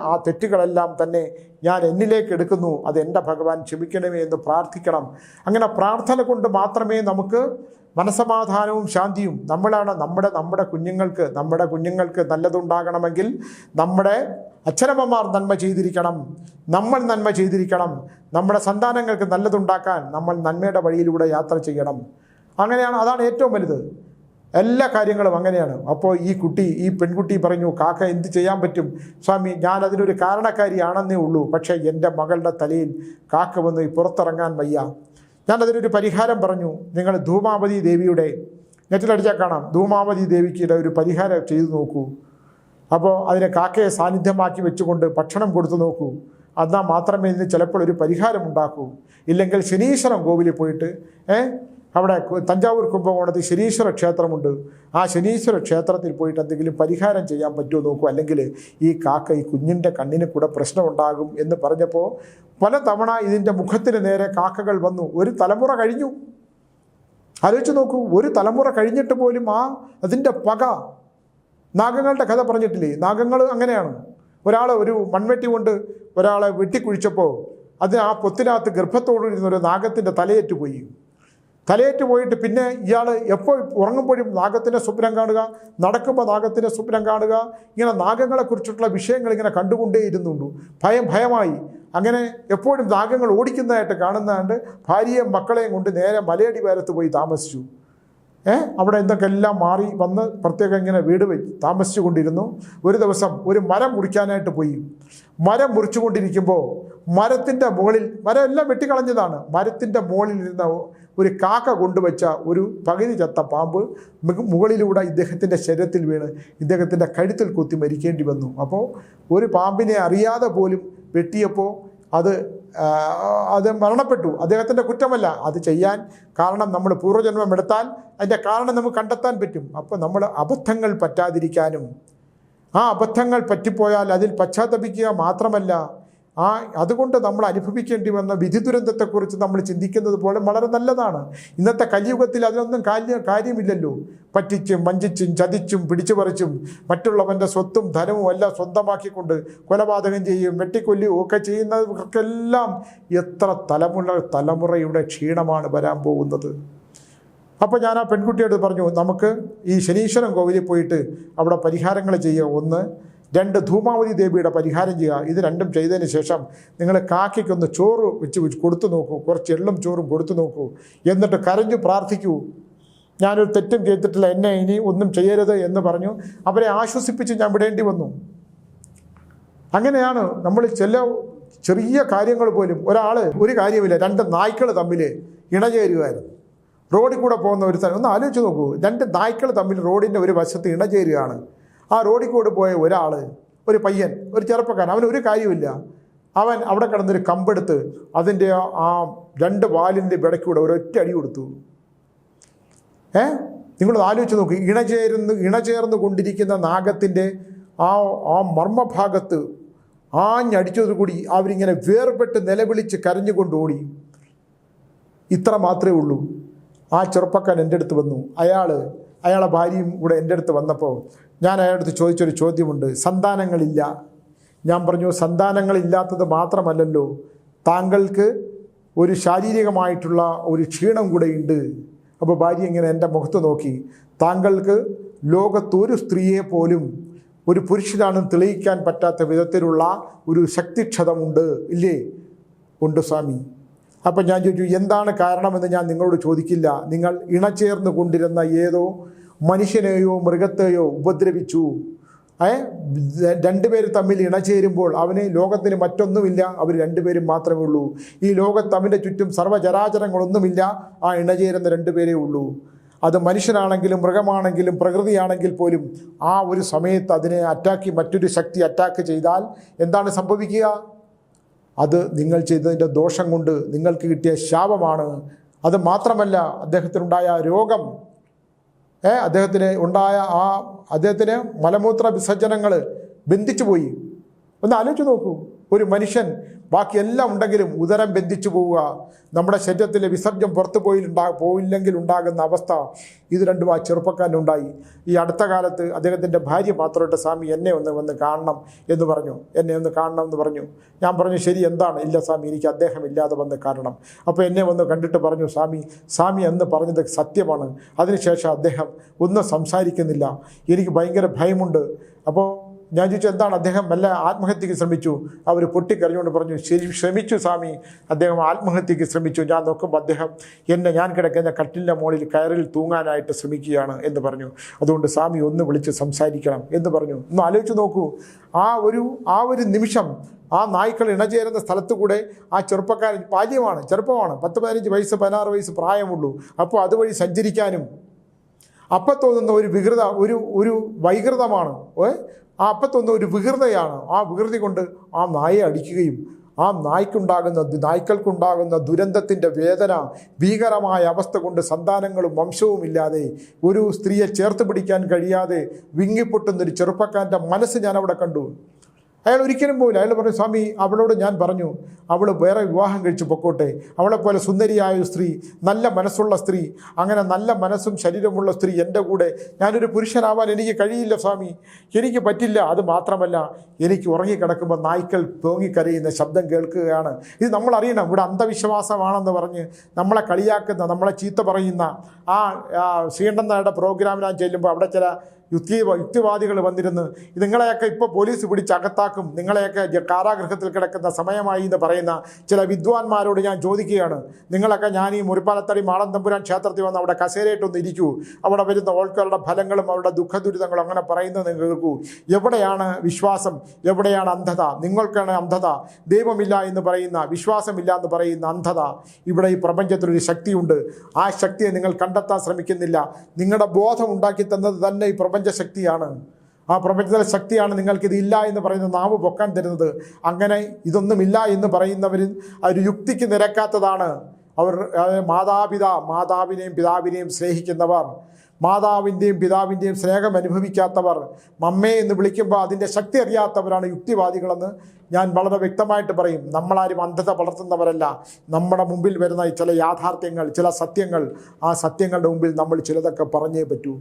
A: ആ തെറ്റുകളെല്ലാം തന്നെ ഞാൻ എന്നിലേക്ക് എടുക്കുന്നു, അത് എൻ്റെ ഭഗവാൻ ക്ഷമിക്കണമേ എന്ന് പ്രാർത്ഥിക്കണം. അങ്ങനെ പ്രാർത്ഥന കൊണ്ട് മാത്രമേ നമുക്ക് മനസമാധാനവും ശാന്തിയും. നമ്മുടെ കുഞ്ഞുങ്ങൾക്ക് നല്ലതുണ്ടാകണമെങ്കിൽ നമ്മുടെ അച്ഛനമ്മമാർ നന്മ ചെയ്തിരിക്കണം, നമ്മൾ നന്മ ചെയ്തിരിക്കണം. നമ്മുടെ സന്താനങ്ങൾക്ക് നല്ലതുണ്ടാക്കാൻ നമ്മൾ നന്മയുടെ വഴിയിലൂടെ യാത്ര ചെയ്യണം. അതാണ് ഏറ്റവും വലുത്. എല്ലാ കാര്യങ്ങളും അങ്ങനെയാണ്. അപ്പോൾ ഈ പെൺകുട്ടി പറഞ്ഞു, കാക്ക എന്ത് ചെയ്യാൻ പറ്റും സ്വാമി, ഞാൻ അതിനൊരു കാരണക്കാരിയാണെന്നേ ഉള്ളൂ. പക്ഷേ എൻ്റെ മകളുടെ തലയിൽ കാക്ക വന്ന് പുറത്തിറങ്ങാൻ വയ്യ. ഞാനതിനൊരു പരിഹാരം പറഞ്ഞു. നിങ്ങൾ ധൂമാവതി ദേവിയുടെ നെറ്റിലടിച്ചാൽ കാണാം, ധൂമാവതി ദേവിക്ക് ഒരു പരിഹാരം ചെയ്തു നോക്കൂ. അപ്പോൾ അതിനെ കാക്കയെ സാന്നിധ്യമാക്കി വെച്ചുകൊണ്ട് ഭക്ഷണം കൊടുത്തു നോക്കൂ. എന്നാൽ മാത്രമേ ഇതിന് ചിലപ്പോൾ ഒരു പരിഹാരം ഉണ്ടാക്കൂ. ഇല്ലെങ്കിൽ ശനീശ്വരൻ കോവിലിൽ പോയിട്ട് അവിടെ തഞ്ചാവൂർ കുംഭകോണത്തിൽ ശനീശ്വര ക്ഷേത്രമുണ്ട്. ആ ശനീശ്വര ക്ഷേത്രത്തിൽ പോയിട്ട് എന്തെങ്കിലും പരിഹാരം ചെയ്യാൻ പറ്റുമോ നോക്കൂ. അല്ലെങ്കിൽ ഈ കുഞ്ഞിൻ്റെ കണ്ണിന് കൂടെ പ്രശ്നമുണ്ടാകും എന്ന് പറഞ്ഞപ്പോൾ പല തവണ ഇതിൻ്റെ മുഖത്തിന് നേരെ കാക്കകൾ വന്നു. ഒരു തലമുറ കഴിഞ്ഞു. ആലോചിച്ച് നോക്കൂ, ഒരു തലമുറ കഴിഞ്ഞിട്ട് പോലും അതിൻ്റെ പക. നാഗങ്ങളുടെ കഥ പറഞ്ഞിട്ടില്ലേ? നാഗങ്ങൾ അങ്ങനെയാണ്. ഒരു മൺവെട്ടി കൊണ്ട് ഒരാളെ വെട്ടിക്കുഴിച്ചപ്പോൾ അതിന് ആ പൊത്തിനകത്ത് ഗർഭത്തോടിരുന്ന ഒരു നാഗത്തിൻ്റെ തലയേറ്റുപോയി. തലയേറ്റ് പോയിട്ട് പിന്നെ ഇയാൾ എപ്പോൾ ഉറങ്ങുമ്പോഴും നാഗത്തിൻ്റെ സ്വപ്നം കാണുക, നടക്കുമ്പോൾ നാഗത്തിൻ്റെ സ്വപ്നം കാണുക, ഇങ്ങനെ നാഗങ്ങളെക്കുറിച്ചിട്ടുള്ള വിഷയങ്ങൾ ഇങ്ങനെ കണ്ടുകൊണ്ടേയിരുന്നുള്ളൂ. ഭയമായി. അങ്ങനെ എപ്പോഴും നാഗങ്ങൾ ഓടിക്കുന്നതായിട്ട് കാണുന്നതുകൊണ്ട് ഭാര്യയും മക്കളെയും കൊണ്ട് നേരെ മലയടി വാരത്ത് പോയി താമസിച്ചു. അവിടെ എന്തൊക്കെല്ലാം മാറി വന്ന് പ്രത്യേകം ഇങ്ങനെ വീട് താമസിച്ചു കൊണ്ടിരുന്നു. ഒരു ദിവസം ഒരു മരം മുറിക്കാനായിട്ട് പോയി. മരം മുറിച്ചുകൊണ്ടിരിക്കുമ്പോൾ മരത്തിൻ്റെ മുകളിൽ, മരം എല്ലാം വെട്ടിക്കളഞ്ഞതാണ്, മരത്തിൻ്റെ മുകളിൽ ഇരുന്ന ഒരു കാക്ക കൊണ്ടുവച്ച ഒരു പകുതി ചത്ത പാമ്പ് മുകളിലൂടെ ഇദ്ദേഹത്തിൻ്റെ ശരീരത്തിൽ വീണ് ഇദ്ദേഹത്തിൻ്റെ കഴുത്തിൽ കുത്തി മരിക്കേണ്ടി വന്നു. അപ്പോൾ ഒരു പാമ്പിനെ അറിയാതെ പോലും വെട്ടിയപ്പോൾ അത് മരണപ്പെട്ടു. അദ്ദേഹത്തിൻ്റെ കുറ്റമല്ല, അത് ചെയ്യാൻ കാരണം നമ്മൾ പൂർവ്വജന്മം എടുത്താൽ അതിൻ്റെ കാരണം നമുക്ക് കണ്ടെത്താൻ പറ്റും. അപ്പോൾ നമ്മൾ അബദ്ധങ്ങൾ പറ്റാതിരിക്കാനും, ആ അബദ്ധങ്ങൾ പറ്റിപ്പോയാൽ അതിൽ പശ്ചാത്തപിക്കുക മാത്രമല്ല, അതുകൊണ്ട് നമ്മൾ അനുഭവിക്കേണ്ടി വന്ന വിധി ദുരന്തത്തെക്കുറിച്ച് നമ്മൾ ചിന്തിക്കുന്നത് പോലെ വളരെ നല്ലതാണ്. ഇന്നത്തെ കലിയുഗത്തിൽ അതിനൊന്നും കാര്യമില്ലല്ലോ. പറ്റിച്ചും വഞ്ചിച്ചും ചതിച്ചും പിടിച്ചുപറിച്ചും മറ്റുള്ളവൻ്റെ സ്വത്തും ധനവും എല്ലാം സ്വന്തമാക്കിക്കൊണ്ട് കൊലപാതകം ചെയ്യും, വെട്ടിക്കൊല്ലുകയും ഒക്കെ ചെയ്യുന്നവർക്കെല്ലാം എത്ര തലമുറയുടെ ക്ഷീണമാണ് വരാൻ പോകുന്നത്. അപ്പോൾ ഞാൻ ആ പെൺകുട്ടിയോട് പറഞ്ഞു, നമുക്ക് ഈ ശനീശ്വരൻ കോവിലിൽ പോയിട്ട് അവിടെ പരിഹാരങ്ങൾ ചെയ്യുക. 1, 2 ധൂമാവതി ദേവിയുടെ പരിഹാരം ചെയ്യുക. ഇത് രണ്ടും ചെയ്തതിന് ശേഷം നിങ്ങൾ കാക്കയ്ക്കൊന്ന് ചോറ് വെച്ച് കൊടുത്തു നോക്കൂ, കുറച്ച് എള്ളും ചോറും കൊടുത്തു നോക്കൂ, എന്നിട്ട് കരഞ്ഞു പ്രാർത്ഥിക്കൂ, ഞാനൊരു തെറ്റും ചെയ്തിട്ടില്ല, എന്നെ ഇനി ഒന്നും ചെയ്യരുത് എന്ന് പറഞ്ഞു അവരെ ആശ്വസിപ്പിച്ച് ഞാൻ വിടേണ്ടി വന്നു. അങ്ങനെയാണ് നമ്മൾ ചെറിയ കാര്യങ്ങൾ പോലും. ഒരു കാര്യമില്ല, 2 നായ്ക്കൾ തമ്മിൽ ഇണചേരുകയായിരുന്നു. റോഡിൽ കൂടെ പോകുന്ന ഒന്ന് ആലോചിച്ച് നോക്കൂ, 2 നായ്ക്കൾ തമ്മിൽ റോഡിൻ്റെ ഒരു വശത്ത് ഇണചേരുകയാണ്. ആ റോഡിൽ കൂടെ പോയ ഒരു പയ്യൻ, ഒരു ചെറുപ്പക്കാരൻ, അവനൊരു കാര്യമില്ല, അവൻ അവിടെ കിടന്നൊരു കമ്പെടുത്ത് അതിൻ്റെ ആ 2 വാലിൻ്റെ ഇടയ്ക്കൂടെ ഒരൊറ്റ അടി കൊടുത്തു. നിങ്ങളത് ആലോചിച്ച് നോക്കി, ഇണചേർന്ന് കൊണ്ടിരിക്കുന്ന നാഗത്തിൻ്റെ ആ മർമ്മഭാഗത്ത് ആഞ്ഞടിച്ചതുകൂടി അവരിങ്ങനെ വേർപെട്ട് നിലവിളിച്ച് കരഞ്ഞുകൊണ്ടോടി. ഇത്ര മാത്രമേ ഉള്ളൂ. ആ ചെറുപ്പക്കാരൻ എൻ്റെ അടുത്ത് വന്നു. അയാളെ ഭാര്യയും കൂടെ എൻ്റെ അടുത്ത് വന്നപ്പോൾ ഞാൻ അയാളുടെ അടുത്ത് ചോദിച്ചൊരു ചോദ്യമുണ്ട്. സന്താനങ്ങളില്ല. ഞാൻ പറഞ്ഞു, സന്താനങ്ങളില്ലാത്തത് മാത്രമല്ലല്ലോ, താങ്കൾക്ക് ഒരു ശാരീരികമായിട്ടുള്ള ഒരു ക്ഷീണം കൂടെയുണ്ട്. അപ്പോൾ ഭാര്യ ഇങ്ങനെ എൻ്റെ മുഖത്ത് നോക്കി, താങ്കൾക്ക് ലോകത്തൊരു സ്ത്രീയെ പോലും ഒരു പുരുഷനാണെന്ന് തെളിയിക്കാൻ പറ്റാത്ത വിധത്തിലുള്ള ഒരു ശക്തിക്ഷതമുണ്ട് ഇല്ലേ? ഉണ്ട് സ്വാമി. അപ്പം ഞാൻ ചോദിച്ചു, എന്താണ് കാരണമെന്ന് ഞാൻ നിങ്ങളോട് ചോദിക്കില്ല. നിങ്ങൾ ഇണചേർന്ന് കൊണ്ടിരുന്ന ഏതോ മനുഷ്യനെയോ മൃഗത്തെയോ ഉപദ്രവിച്ചു. 2 പേര് തമ്മിൽ ഇണചേരുമ്പോൾ അവന് ലോകത്തിന് മറ്റൊന്നുമില്ല, അവർ 2 പേരും മാത്രമേ ഉള്ളൂ. ഈ ലോകത്ത് അവൻ്റെ ചുറ്റും സർവ്വചരാചരങ്ങളൊന്നുമില്ല, ആ ഇണചേരുന്ന 2 പേരേ ഉള്ളൂ. അത് മനുഷ്യനാണെങ്കിലും മൃഗമാണെങ്കിലും പ്രകൃതിയാണെങ്കിൽ പോലും ആ ഒരു സമയത്ത് അതിനെ മറ്റൊരു ശക്തി അറ്റാക്ക് ചെയ്താൽ എന്താണ് സംഭവിക്കുക? അത് നിങ്ങൾ ചെയ്തതിൻ്റെ ദോഷം കൊണ്ട് നിങ്ങൾക്ക് കിട്ടിയ ശാപമാണ്. അത് മാത്രമല്ല, അദ്ദേഹത്തിനുണ്ടായ രോഗം, അദ്ദേഹത്തിന് മലമൂത്ര വിസർജനങ്ങൾ ബന്ധിച്ചു പോയി. ഒന്ന് ആലോചിച്ച് നോക്കൂ, ഒരു മനുഷ്യൻ ബാക്കിയെല്ലാം ഉണ്ടെങ്കിലും ഉദരം ബന്ധിച്ചു പോവുക, നമ്മുടെ ശരീരത്തിലെ വിസർജ്യം പുറത്തു പോയില്ലെങ്കിൽ ഉണ്ടാകുന്ന അവസ്ഥ, ഇത് രണ്ടും ആ ചെറുപ്പക്കാരനുണ്ടായി. ഈ അടുത്ത കാലത്ത് അദ്ദേഹത്തിൻ്റെ ഭാര്യ മാത്രമായിട്ട്, സ്വാമി എന്നെ ഒന്ന് വന്ന് കാണണം എന്ന് പറഞ്ഞു. എന്നെ ഒന്ന് കാണണം എന്ന് പറഞ്ഞു. ഞാൻ പറഞ്ഞു, ശരി, എന്താണ്? ഇല്ല സ്വാമി, എനിക്ക് അദ്ദേഹം ഇല്ലാതെ വന്ന് കാണണം. അപ്പോൾ എന്നെ വന്ന് കണ്ടിട്ട് പറഞ്ഞു, സ്വാമി എന്ന് പറഞ്ഞത് സത്യമാണ്. അതിനുശേഷം അദ്ദേഹം ഒന്നും സംസാരിക്കുന്നില്ല. എനിക്ക് ഭയങ്കര ഭയമുണ്ട്. അപ്പോൾ ഞാൻ ചോദിച്ചു, എന്താണ്? അദ്ദേഹം വല്ല ആത്മഹത്യക്ക് ശ്രമിച്ചു? അവർ പൊട്ടിക്കരഞ്ഞുകൊണ്ട് പറഞ്ഞു, ശരി, ശ്രമിച്ചു സ്വാമി, അദ്ദേഹം ആത്മഹത്യക്ക് ശ്രമിച്ചു. ഞാൻ നോക്കുമ്പോൾ അദ്ദേഹം ഞാൻ കിടക്കുന്ന കട്ടിലിൻ്റെ മുകളിൽ കയറിൽ തൂങ്ങാനായിട്ട് ശ്രമിക്കുകയാണ് എന്ന് പറഞ്ഞു. അതുകൊണ്ട് സ്വാമി ഒന്ന് വിളിച്ച് സംസാരിക്കണം എന്ന് പറഞ്ഞു. ഒന്ന് ആലോചിച്ച് നോക്കൂ, ആ ഒരു നിമിഷം ആ നായ്ക്കൾ ഇണചേരുന്ന സ്ഥലത്തു കൂടെ ആ ചെറുപ്പക്കാരൻ, ചെറുപ്പമാണ്, 10-15 വയസ്സ് 16 വയസ്സ് പ്രായമുള്ളൂ. അപ്പോൾ അതുവഴി സഞ്ചരിക്കാനും അപ്പം തോന്നുന്ന ഒരു വൈകൃതമാണ്. അപ്പത്തൊന്നും ഒരു വികൃതയാണ്. ആ വികൃതി കൊണ്ട് ആ നായയെ അടിക്കുകയും ആ നായ്ക്കൾക്കുണ്ടാകുന്ന ദുരന്തത്തിൻ്റെ വേദന, ഭീകരമായ അവസ്ഥ കൊണ്ട് സന്താനങ്ങളും വംശവും ഇല്ലാതെ, ഒരു സ്ത്രീയെ ചേർത്ത് പിടിക്കാൻ കഴിയാതെ വിങ്ങിപ്പൊട്ടുന്നൊരു ചെറുപ്പക്കാരൻ്റെ മനസ്സ് ഞാൻ അവിടെ കണ്ടു. അയാൾ ഒരിക്കലും പോയില്ല. അയാൾ പറഞ്ഞു, സ്വാമി അവളോട് ഞാൻ പറഞ്ഞു അവൾ വേറെ വിവാഹം കഴിച്ച് പൊക്കോട്ടെ, അവളെപ്പോലെ സുന്ദരിയായ ഒരു സ്ത്രീ, നല്ല മനസ്സുള്ള സ്ത്രീ, അങ്ങനെ നല്ല മനസ്സും ശരീരമുള്ള സ്ത്രീ എൻ്റെ കൂടെ ഞാനൊരു പുരുഷനാവാൻ എനിക്ക് കഴിയില്ല സ്വാമി, എനിക്ക് പറ്റില്ല. അത് മാത്രമല്ല, എനിക്ക് ഉറങ്ങിക്കിടക്കുമ്പോൾ നായ്ക്കൾ തൂങ്ങിക്കരയുന്ന ശബ്ദം കേൾക്കുകയാണ്. ഇത് നമ്മൾ അറിയണം. ഇവിടെ അന്ധവിശ്വാസമാണെന്ന് പറഞ്ഞ് നമ്മളെ കളിയാക്കുന്ന, നമ്മളെ ചീത്ത പറയുന്ന ആ ശ്രീകണ്ഠൻ നായരുടെ പ്രോഗ്രാമിനാൻ ചെല്ലുമ്പോൾ അവിടെ ചില യുക്തിവാദികൾ വന്നിരുന്ന് നിങ്ങളെയൊക്കെ ഇപ്പോൾ പോലീസ് പിടിച്ച് അകത്താക്കും, നിങ്ങളെയൊക്കെ കാരാഗൃഹത്തിൽ കിടക്കുന്ന സമയമായി എന്ന് പറയുന്ന ചില വിദ്വാൻമാരോട് ഞാൻ ചോദിക്കുകയാണ്, നിങ്ങളൊക്കെ ഞാൻ ഈ മുറിപ്പാലത്തടി മാടൻ തമ്പുരാൻ ക്ഷേത്രത്തിൽ വന്ന് അവിടെ കസേരയിട്ടൊന്ന് ഇരിക്കൂ, അവിടെ വരുന്ന ഓൾക്കാരുടെ ഫലങ്ങളും അവരുടെ ദുഃഖദുരിതങ്ങളും അങ്ങനെ പറയുന്നത് കേൾക്കൂ. എവിടെയാണ് വിശ്വാസം, എവിടെയാണ് അന്ധത? നിങ്ങൾക്കാണ് അന്ധത. ദൈവമില്ല എന്ന് പറയുന്ന, വിശ്വാസമില്ല എന്ന് പറയുന്ന അന്ധത. ഇവിടെ ഈ പ്രപഞ്ചത്തിലൊരു ശക്തിയുണ്ട്. ആ ശക്തിയെ നിങ്ങൾ കണ്ടെത്താൻ ശ്രമിക്കുന്നില്ല. നിങ്ങളുടെ ബോധം ഉണ്ടാക്കി തന്നത് തന്നെ ഈ പ്രപഞ്ചശക്തിയാണ്. ആ പ്രപഞ്ചത്തിലെ ശക്തിയാണ് നിങ്ങൾക്കിത് ഇല്ല എന്ന് പറയുന്ന നാവ് പൊക്കാൻ തരുന്നത്. അങ്ങനെ ഇതൊന്നുമില്ല എന്ന് പറയുന്നവർ ഒരു യുക്തിക്ക് നിരക്കാത്തതാണ്. അവർ മാതാവിനെയും പിതാവിനെയും സ്നേഹിക്കുന്നവർ, മാതാവിൻ്റെയും പിതാവിൻ്റെയും സ്നേഹം അനുഭവിക്കാത്തവർ, മമ്മേ എന്ന് വിളിക്കുമ്പോൾ അതിൻ്റെ ശക്തി അറിയാത്തവരാണ് യുക്തിവാദികളെന്ന് ഞാൻ വളരെ വ്യക്തമായിട്ട് പറയും. നമ്മളാരും അന്ധത വളർത്തുന്നവരല്ല. നമ്മുടെ മുമ്പിൽ വരുന്ന ചില യാഥാർത്ഥ്യങ്ങൾ, ചില സത്യങ്ങൾ, ആ സത്യങ്ങളുടെ മുമ്പിൽ നമ്മൾ ചിലതൊക്കെ പറഞ്ഞേ പറ്റൂ.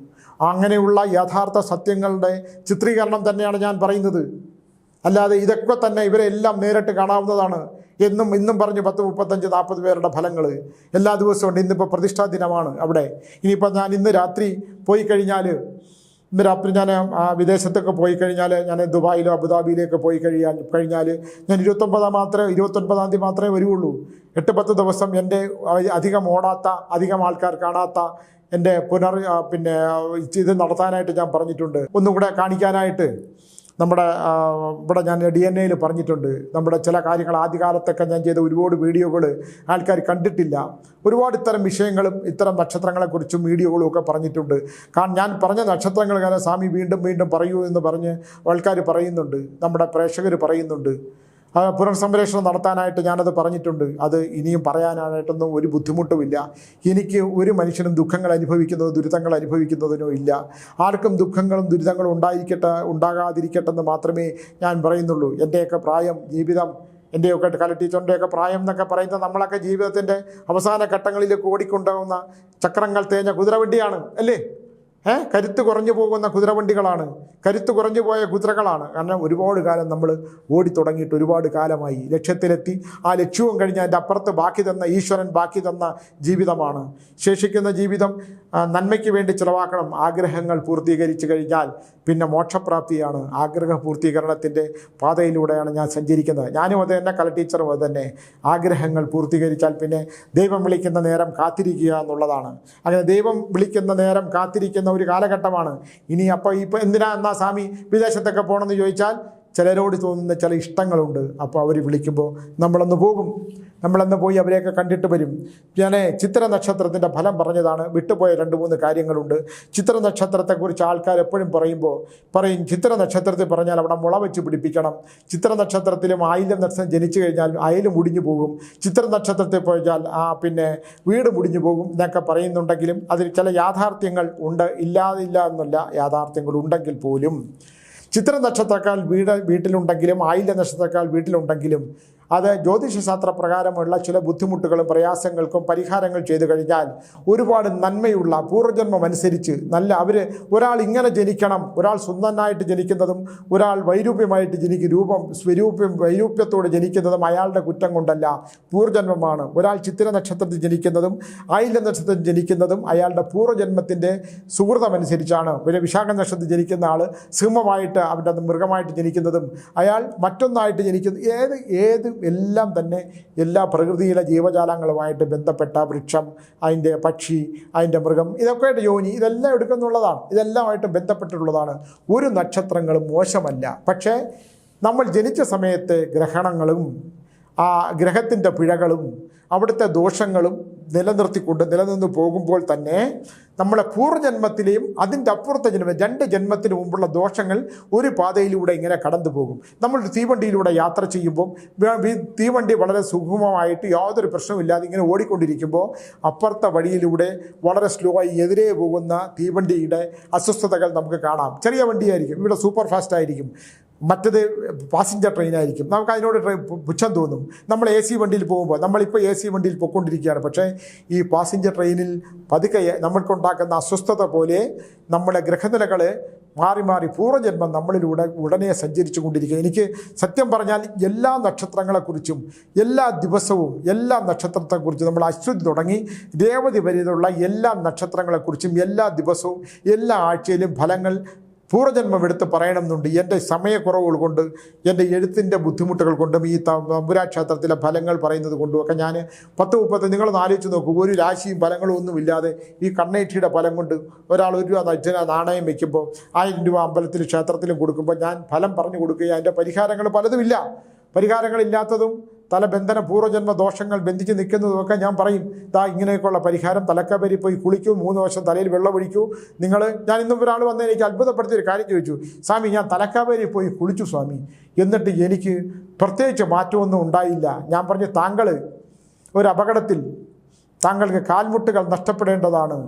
A: അങ്ങനെയുള്ള യഥാർത്ഥ സത്യങ്ങളുടെ ചിത്രീകരണം തന്നെയാണ് ഞാൻ പറയുന്നത്. അല്ലാതെ ഇതൊക്കെ തന്നെ ഇവരെല്ലാം നേരിട്ട് കാണാവുന്നതാണ് എന്നും ഇന്നും പറഞ്ഞ് 10, 35, 40 പേരുടെ ഫലങ്ങൾ എല്ലാ ദിവസവും ഉണ്ട്. ഇന്നിപ്പോൾ പ്രതിഷ്ഠാ ദിനമാണ് അവിടെ. ഇനിയിപ്പോൾ ഞാൻ ഇന്ന് രാത്രി പോയി കഴിഞ്ഞാൽ, ഇന്ന് രാത്രി ഞാൻ വിദേശത്തൊക്കെ പോയി കഴിഞ്ഞാൽ, ഞാൻ ദുബായിലോ അബുദാബിയിലേക്ക് പോയി കഴിഞ്ഞാൽ ഞാൻ 29-ാം തീയതി മാത്രമേ വരുള്ളൂ. 8-10 ദിവസം എൻ്റെ അധികം ഓടാത്ത, അധികം ആൾക്കാർ കാണാത്ത എൻ്റെ ഇത് നടത്താനായിട്ട് ഞാൻ പറഞ്ഞിട്ടുണ്ട്. ഒന്നുകൂടെ കാണിക്കാനായിട്ട് നമ്മുടെ ഇവിടെ ഞാൻ DNA പറഞ്ഞിട്ടുണ്ട്. നമ്മുടെ ചില കാര്യങ്ങൾ ആദ്യകാലത്തൊക്കെ ഞാൻ ചെയ്ത ഒരുപാട് വീഡിയോകൾ ആൾക്കാർ കണ്ടിട്ടില്ല. ഒരുപാട് ഇത്തരം വിഷയങ്ങളും ഇത്തരം നക്ഷത്രങ്ങളെക്കുറിച്ചും വീഡിയോകളും ഒക്കെ പറഞ്ഞിട്ടുണ്ട്. കാരണം ഞാൻ പറഞ്ഞ നക്ഷത്രങ്ങൾ കാലം സ്വാമി വീണ്ടും വീണ്ടും പറയൂ എന്ന് പറഞ്ഞ് ആൾക്കാർ പറയുന്നുണ്ട്, നമ്മുടെ പ്രേക്ഷകർ പറയുന്നുണ്ട്. പുനർസംപ്രേഷണം നടത്താനായിട്ട് ഞാനത് പറഞ്ഞിട്ടുണ്ട്. അത് ഇനിയും പറയാനായിട്ടൊന്നും ഒരു ബുദ്ധിമുട്ടുമില്ല. എനിക്ക് ഒരു മനുഷ്യനും ദുഃഖങ്ങൾ അനുഭവിക്കുന്നതോ ദുരിതങ്ങൾ അനുഭവിക്കുന്നതിനോ ഇല്ല. ആർക്കും ദുഃഖങ്ങളും ദുരിതങ്ങളും ഉണ്ടാകാതിരിക്കട്ടെ എന്ന് മാത്രമേ ഞാൻ പറയുന്നുള്ളൂ. എൻ്റെയൊക്കെ പ്രായം, ജീവിതം, എൻ്റെയൊക്കെ ടീച്ചറിൻ്റെയൊക്കെ പ്രായം എന്നൊക്കെ പറയുന്നത് നമ്മളൊക്കെ ജീവിതത്തിൻ്റെ അവസാന ഘട്ടങ്ങളിലേക്ക് ഓടിക്കൊണ്ടാകുന്ന ചക്രങ്ങൾ തേഞ്ഞ കുതിരവണ്ടിയാണ് അല്ലേ? കരുത്ത് കുറഞ്ഞു പോകുന്ന കുതിരവണ്ടികളാണ്, കരുത്ത് കുറഞ്ഞു പോയ കുതിരകളാണ്. കാരണം ഒരുപാട് കാലം നമ്മൾ ഓടി തുടങ്ങിയിട്ട് ഒരുപാട് കാലമായി. ലക്ഷ്യത്തിലെത്തി, ആ ലക്ഷ്യവും കഴിഞ്ഞ് അതിൻ്റെ അപ്പുറത്ത് ബാക്കി തന്ന ഈശ്വരൻ ബാക്കി തന്ന ജീവിതമാണ്. ശേഷിക്കുന്ന ജീവിതം നന്മയ്ക്ക് വേണ്ടി ചിലവാക്കണം. ആഗ്രഹങ്ങൾ പൂർത്തീകരിച്ചു കഴിഞ്ഞാൽ പിന്നെ മോക്ഷപ്രാപ്തിയാണ്. ആഗ്രഹ പൂർത്തീകരണത്തിൻ്റെ പാതയിലൂടെയാണ് ഞാൻ സഞ്ചരിക്കുന്നത്. ഞാനും അത് തന്നെ, കല ടീച്ചറും അത് തന്നെ. ആഗ്രഹങ്ങൾ പൂർത്തീകരിച്ചാൽ പിന്നെ ദൈവം വിളിക്കുന്ന നേരം കാത്തിരിക്കുക എന്നുള്ളതാണ്. അങ്ങനെ ദൈവം വിളിക്കുന്ന നേരം കാത്തിരിക്കുന്ന ഒരു കാലഘട്ടമാണ് ഇനി. അപ്പോൾ എന്തിനാ എന്നാ സ്വാമി വിദേശത്തൊക്കെ പോകണമെന്ന് ചോദിച്ചാൽ ചിലരോട് തോന്നുന്ന ചില ഇഷ്ടങ്ങളുണ്ട്. അപ്പോൾ അവർ വിളിക്കുമ്പോൾ നമ്മളൊന്ന് പോകും, നമ്മളന്ന് പോയി അവരെയൊക്കെ കണ്ടിട്ട് വരും. ഞാൻ ചിത്ര നക്ഷത്രത്തിൻ്റെ ഫലം പറഞ്ഞതാണ്. വിട്ടുപോയ 2-3 കാര്യങ്ങളുണ്ട്. ചിത്ര നക്ഷത്രത്തെക്കുറിച്ച് ആൾക്കാർ എപ്പോഴും പറയും ചിത്ര നക്ഷത്രത്തിൽ പറഞ്ഞാൽ അവിടെ മുള വെച്ച് പിടിപ്പിക്കണം. ചിത്ര നക്ഷത്രത്തിലും ആയില്യം നക്ഷത്രം ജനിച്ചു കഴിഞ്ഞാൽ അയൽ മുടിഞ്ഞു പോകും. ചിത്ര നക്ഷത്രത്തിൽ പോയാൽ വീട് മുടിഞ്ഞു പോകും എന്നൊക്കെ പറയുന്നുണ്ടെങ്കിലും അതിൽ ചില യാഥാർത്ഥ്യങ്ങൾ ഉണ്ട്. ഇല്ലാതില്ല എന്നല്ല, യാഥാർത്ഥ്യങ്ങൾ ഉണ്ടെങ്കിൽ പോലും ചിത്ര നക്ഷത്രക്കാൽ വീട്ടിലുണ്ടെങ്കിലും ആയില്യ നക്ഷത്രക്കാൽ വീട്ടിലുണ്ടെങ്കിലും അത് ജ്യോതിഷശാസ്ത്ര പ്രകാരമുള്ള ചില ബുദ്ധിമുട്ടുകളും പ്രയാസങ്ങൾക്കും പരിഹാരങ്ങൾ ചെയ്തു കഴിഞ്ഞാൽ ഒരുപാട് നന്മയുള്ള പൂർവ്വജന്മം അനുസരിച്ച് ഒരാൾ ഇങ്ങനെ ജനിക്കണം, ഒരാൾ സുന്ദരനായിട്ട് ജനിക്കുന്നതും ഒരാൾ വൈരൂപ്യമായിട്ട് വൈരൂപ്യത്തോടെ ജനിക്കുന്നതും അയാളുടെ കുറ്റം കൊണ്ടല്ല, പൂർവ്വജന്മമാണ്. ഒരാൾ ചിത്തിര നക്ഷത്രത്തിൽ ജനിക്കുന്നതും ആയില്യ നക്ഷത്രത്തിൽ ജനിക്കുന്നതും അയാളുടെ പൂർവ്വജന്മത്തിൻ്റെ സുഹൃതമനുസരിച്ചാണ്. ഒരു വിശാഖ നക്ഷത്രത്തിൽ ജനിക്കുന്ന ആൾ സിംഹമായിട്ട് അവൻ്റെ മൃഗമായിട്ട് ജനിക്കുന്നതും അയാൾ മറ്റൊന്നായിട്ട് ജനിക്കുന്നത് ഏത് എല്ലാം തന്നെ എല്ലാ പ്രകൃതിയിലെ ജീവജാലങ്ങളുമായിട്ട് ബന്ധപ്പെട്ട വൃക്ഷം, അതിൻ്റെ പക്ഷി, അതിൻ്റെ മൃഗം, ഇതൊക്കെയായിട്ട് യോനി, ഇതെല്ലാം എടുക്കുന്നുള്ളതാണ്. ഇതെല്ലാമായിട്ട് ബന്ധപ്പെട്ടിട്ടുള്ളതാണ്. ഒരു നക്ഷത്രങ്ങളും മോശമല്ല. പക്ഷേ നമ്മൾ ജനിച്ച സമയത്തെ ഗ്രഹണങ്ങളും ആ ഗ്രഹത്തിൻ്റെ പിഴകളും അവിടുത്തെ ദോഷങ്ങളും നിലനിന്ന് പോകുമ്പോൾ തന്നെ നമ്മളെ പൂർവ്വജന്മത്തിലെയും അതിൻ്റെ അപ്പുറത്തെ ജന്മം 2 ജന്മത്തിന് മുമ്പുള്ള ദോഷങ്ങൾ ഒരു പാതയിലൂടെ ഇങ്ങനെ കടന്നു പോകും. നമ്മൾ തീവണ്ടിയിലൂടെ യാത്ര ചെയ്യുമ്പോൾ തീവണ്ടി വളരെ സുഗമമായിട്ട് യാതൊരു പ്രശ്നമില്ലാതെ ഇങ്ങനെ ഓടിക്കൊണ്ടിരിക്കുമ്പോൾ അപ്പുറത്തെ വഴിയിലൂടെ വളരെ സ്ലോ ആയി എതിരെ പോകുന്ന തീവണ്ടിയുടെ അസ്വസ്ഥതകൾ നമുക്ക് കാണാം. ചെറിയ വണ്ടിയായിരിക്കും, ഇവിടെ സൂപ്പർ ഫാസ്റ്റ് ആയിരിക്കും. മറ്റത് പാസഞ്ചർ ട്രെയിനായിരിക്കും. നമുക്ക് അതിനോട് പുച്ഛം തോന്നും. നമ്മൾ AC വണ്ടിയിൽ പോകുമ്പോൾ, നമ്മളിപ്പോൾ AC വണ്ടിയിൽ പൊയ്ക്കൊണ്ടിരിക്കുകയാണ്, പക്ഷേ ഈ പാസഞ്ചർ ട്രെയിനിൽ പതുക്കെ നമ്മൾക്കുണ്ടാക്കുന്ന അസ്വസ്ഥത പോലെ നമ്മുടെ ഗ്രഹനിലകൾ മാറി മാറി പൂർവ്വജന്മം നമ്മളിലൂടെ ഉടനെ സഞ്ചരിച്ചു കൊണ്ടിരിക്കുക. എനിക്ക് സത്യം പറഞ്ഞാൽ എല്ലാ നക്ഷത്രങ്ങളെക്കുറിച്ചും എല്ലാ ദിവസവും എല്ലാ നക്ഷത്രത്തെക്കുറിച്ചും നമ്മൾ അശ്വതി തുടങ്ങി രേവതി വരെയുള്ള എല്ലാ നക്ഷത്രങ്ങളെക്കുറിച്ചും എല്ലാ ദിവസവും എല്ലാ ആഴ്ചയിലും ഫലങ്ങൾ പൂർവ്വജന്മം എടുത്ത് പറയണമെന്നുണ്ട്. എൻ്റെ സമയക്കുറവുകൾ കൊണ്ട്, എൻ്റെ എഴുത്തിൻ്റെ ബുദ്ധിമുട്ടുകൾ കൊണ്ടും ഈ തമ്പുരാൻ ക്ഷേത്രത്തിലെ ഫലങ്ങൾ പറയുന്നത് കൊണ്ടുമൊക്കെ ഞാൻ 10-30 നിങ്ങളൊന്ന് ആലോചിച്ച് നോക്കൂ. ഒരു രാശിയും ഫലങ്ങളും ഒന്നുമില്ലാതെ ഈ കണ്ണേറ്റിയുടെ ഫലം കൊണ്ട് ഒരാൾ 1 രൂപ നാണയം വയ്ക്കുമ്പോൾ 1000 രൂപ അമ്പലത്തിൽ ക്ഷേത്രത്തിലും കൊടുക്കുമ്പോൾ ഞാൻ ഫലം പറഞ്ഞു കൊടുക്കുകയും അതിൻ്റെ പരിഹാരങ്ങൾ പലതുമില്ല. പരിഹാരങ്ങളില്ലാത്തതും തലബന്ധന പൂർവ്വജന്മ ദോഷങ്ങൾ ബന്ധിച്ച് നിൽക്കുന്നതുമൊക്കെ ഞാൻ പറയും. ഇങ്ങനെയൊക്കെയുള്ള പരിഹാരം, തലക്കവരി പോയി കുളിക്കൂ, 3 വർഷം തലയിൽ വെള്ളം ഒഴിക്കൂ. ഞാൻ ഇന്നും ഒരാൾ വന്ന് എനിക്ക് അത്ഭുതപ്പെടുത്തിയൊരു കാര്യം ചോദിച്ചു, സ്വാമി ഞാൻ തലക്കാവേരി പോയി കുളിച്ചു സ്വാമി, എന്നിട്ട് എനിക്ക് പ്രത്യേകിച്ച് മാറ്റമൊന്നും ഉണ്ടായില്ല. ഞാൻ പറഞ്ഞു, താങ്കൾ ഒരു അപകടത്തിൽ താങ്കൾക്ക് കാൽമുട്ടുകൾ നഷ്ടപ്പെടേണ്ടതാണ്.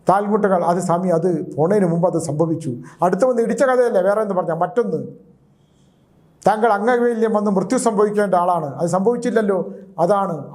A: കാൽമുട്ടുകൾ അത് സ്വാമി അത് പോണതിന് മുമ്പ് അത് സംഭവിച്ചു. അടുത്ത് വന്ന് ഇടിച്ച കഥയല്ലേ, വേറെ എന്ന് പറഞ്ഞാൽ മറ്റൊന്ന്, താങ്കൾ അംഗവൈകല്യം വന്ന് മൃത്യു സംഭവിക്കേണ്ട ആളാണ്, അത് സംഭവിച്ചില്ലല്ലോ.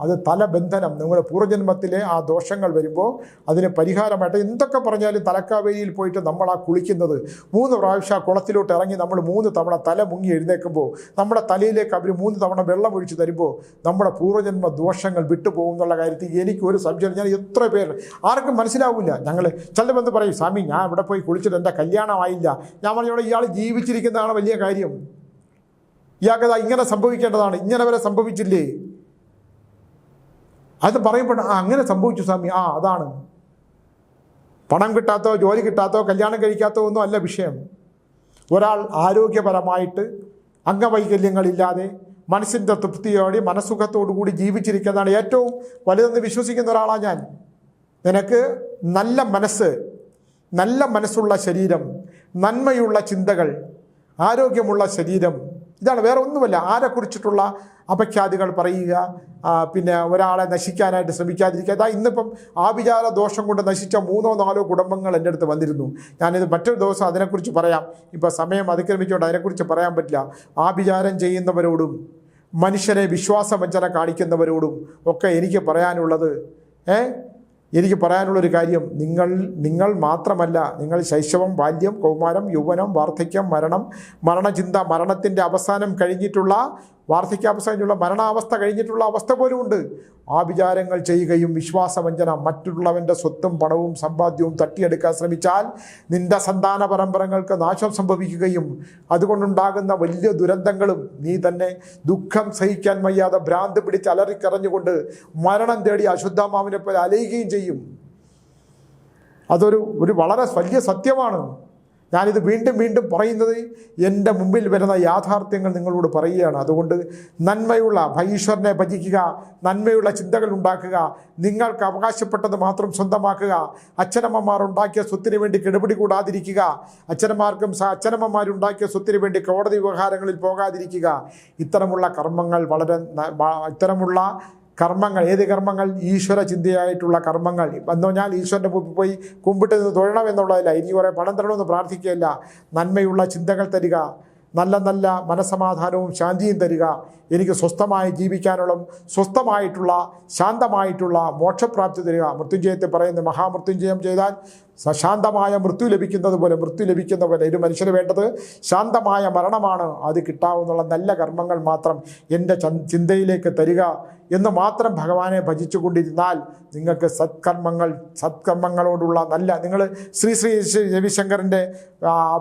A: അത് തലബന്ധനം. നിങ്ങളുടെ പൂർവ്വജന്മത്തിലെ ആ ദോഷങ്ങൾ വരുമ്പോൾ അതിന് പരിഹാരമായിട്ട് എന്തൊക്കെ പറഞ്ഞാലും തലക്കാവേരിയിൽ പോയിട്ട് നമ്മൾ ആ കുളിക്കുന്നത് 3 പ്രാവശ്യം ആ കുളത്തിലോട്ട് ഇറങ്ങി നമ്മൾ 3 തവണ തല മുങ്ങി എഴുന്നേൽക്കുമ്പോൾ നമ്മുടെ തലയിലേക്ക് അവർ 3 തവണ വെള്ളം ഒഴിച്ച് തരുമ്പോൾ നമ്മുടെ പൂർവ്വജന്മ ദോഷങ്ങൾ വിട്ടുപോകും എന്നുള്ള കാര്യത്തിൽ എനിക്ക് ഒരു സംശയം. ഞാൻ എത്ര പേര് ആർക്കും മനസ്സിലാവില്ല. ഞങ്ങൾ ചിലവെന്ന് പറയും, സ്വാമി ഞാൻ ഇവിടെ പോയി കുളിച്ചിട്ട് എൻ്റെ കല്യാണമായില്ല. ഞാൻ പറഞ്ഞോടെ ഇയാൾ ജീവിച്ചിരിക്കുന്നതാണ് വലിയ കാര്യം. ഇയാൾക്കത് ഇങ്ങനെ സംഭവിക്കേണ്ടതാണ്, ഇങ്ങനെ വരെ സംഭവിച്ചില്ലേ? അത് പറയുമ്പോൾ അങ്ങനെ സംഭവിച്ചു സ്വാമി, അതാണ്. പണം കിട്ടാത്തോ ജോലി കിട്ടാത്തോ കല്യാണം കഴിക്കാത്തോ ഒന്നും അല്ല വിഷയം. ഒരാൾ ആരോഗ്യപരമായിട്ട് അംഗവൈകല്യങ്ങളില്ലാതെ മനസ്സിൻ്റെ തൃപ്തിയോടെ മനസ്സുഖത്തോടു കൂടി ജീവിച്ചിരിക്കുന്നതാണ് ഏറ്റവും വലുതെന്ന് വിശ്വസിക്കുന്ന ഒരാളാണ് ഞാൻ. നിനക്ക് നല്ല മനസ്സ്, നല്ല മനസ്സുള്ള ശരീരം, നന്മയുള്ള ചിന്തകൾ, ആരോഗ്യമുള്ള ശരീരം, ഇതാണ്, വേറെ ഒന്നുമല്ല. ആരെക്കുറിച്ചിട്ടുള്ള അപഖ്യാതികൾ പറയുക, പിന്നെ ഒരാളെ നശിക്കാനായിട്ട് ശ്രമിക്കാതിരിക്കുക. ഇന്നിപ്പം ആഭിചാര ദോഷം കൊണ്ട് നശിച്ച 3-4 കുടുംബങ്ങൾ എൻ്റെ അടുത്ത് വന്നിരുന്നു. ഞാനിത് മറ്റൊരു ദിവസം അതിനെക്കുറിച്ച് പറയാം. ഇപ്പോൾ സമയം അതിക്രമിച്ചുകൊണ്ട് അതിനെക്കുറിച്ച് പറയാൻ പറ്റില്ല. ആഭിചാരം ചെയ്യുന്നവരോടും മനുഷ്യനെ വിശ്വാസവഞ്ചന കാണിക്കുന്നവരോടും ഒക്കെ എനിക്ക് പറയാനുള്ളത്, എനിക്ക് പറയാനുള്ളൊരു കാര്യം, നിങ്ങൾ മാത്രമല്ല, നിങ്ങൾ ശൈശവം, ബാല്യം, കൗമാരം, യൗവനം, വാർദ്ധക്യം, മരണചിന്ത, മരണത്തിൻ്റെ അവസാനം കഴിഞ്ഞിട്ടുള്ള വാർദ്ധക്യാവസ്ഥയിലുള്ള മരണാവസ്ഥ കഴിഞ്ഞിട്ടുള്ള അവസ്ഥ പോലും ഉണ്ട്. ആഭിചാരങ്ങൾ ചെയ്യുകയും വിശ്വാസവഞ്ചന, മറ്റുള്ളവൻ്റെ സ്വത്തും പണവും സമ്പാദ്യവും തട്ടിയെടുക്കാൻ ശ്രമിച്ചാൽ നിന്റെ സന്താന പരമ്പരകൾക്ക് നാശം സംഭവിക്കുകയും അതുകൊണ്ടുണ്ടാകുന്ന വലിയ ദുരന്തങ്ങളും നീ തന്നെ ദുഃഖം സഹിക്കാൻ വയ്യാതെ ഭ്രാന്ത് പിടിച്ച് അലറിക്കറഞ്ഞുകൊണ്ട് മരണം തേടി അശുദ്ധമാവിനെ പോലെ അലയുകയും ചെയ്യും. അതൊരു വളരെ വലിയ സത്യമാണ്. ഞാനിത് വീണ്ടും വീണ്ടും പറയുന്നത് എൻ്റെ മുമ്പിൽ വരുന്ന യാഥാർത്ഥ്യങ്ങൾ നിങ്ങളോട് പറയുകയാണ്. അതുകൊണ്ട് നന്മയുള്ള ഈശ്വരനെ ഭജിക്കുക, നന്മയുള്ള ചിന്തകൾ ഉണ്ടാക്കുക, നിങ്ങൾക്ക് അവകാശപ്പെട്ടത് മാത്രം സ്വന്തമാക്കുക, അച്ഛനമ്മമാർ ഉണ്ടാക്കിയ സ്വത്തിന് വേണ്ടി കിടപിടി കൂടാതിരിക്കുക, അച്ഛനമ്മമാരുണ്ടാക്കിയ സ്വത്തിന് വേണ്ടി കോടതി വ്യവഹാരങ്ങളിൽ പോകാതിരിക്കുക. ഇത്തരമുള്ള കർമ്മങ്ങൾ ഇത്തരമുള്ള കർമ്മങ്ങൾ, ഏത് കർമ്മങ്ങൾ? ഈശ്വര ചിന്തയായിട്ടുള്ള കർമ്മങ്ങൾ. എന്ന് പറഞ്ഞാൽ ഈശ്വരൻ്റെ മുമ്പിൽ പോയി കുമ്പിട്ട് നിന്ന് തൊഴണം എന്നുള്ളതല്ല, ഇനി കുറേ പണം തരണമെന്ന് പ്രാർത്ഥിക്കുകയല്ല. നന്മയുള്ള ചിന്തകൾ തരിക, നല്ല മനസ്സമാധാനവും ശാന്തിയും തരിക, എനിക്ക് സ്വസ്ഥമായി ജീവിക്കാനുള്ള സ്വസ്ഥമായിട്ടുള്ള ശാന്തമായിട്ടുള്ള മോക്ഷപ്രാപ്തി തരിക. മൃത്യുഞ്ജയത്തെ പറയുന്ന മഹാമൃത്യുഞ്ജയം ചെയ്താൽ ശാന്തമായ മൃത്യു ലഭിക്കുന്നത് പോലെ ഒരു മനുഷ്യന് വേണ്ടത് ശാന്തമായ മരണമാണ്. അത് കിട്ടാവുന്നുള്ള നല്ല കർമ്മങ്ങൾ മാത്രം എൻ്റെ ചിന്തയിലേക്ക് തരിക എന്ന് മാത്രം ഭഗവാനെ ഭജിച്ചുകൊണ്ടിരുന്നാൽ നിങ്ങൾക്ക് സത്കർമ്മങ്ങളോടുള്ള നിങ്ങൾ ശ്രീ രവിശങ്കറിൻ്റെ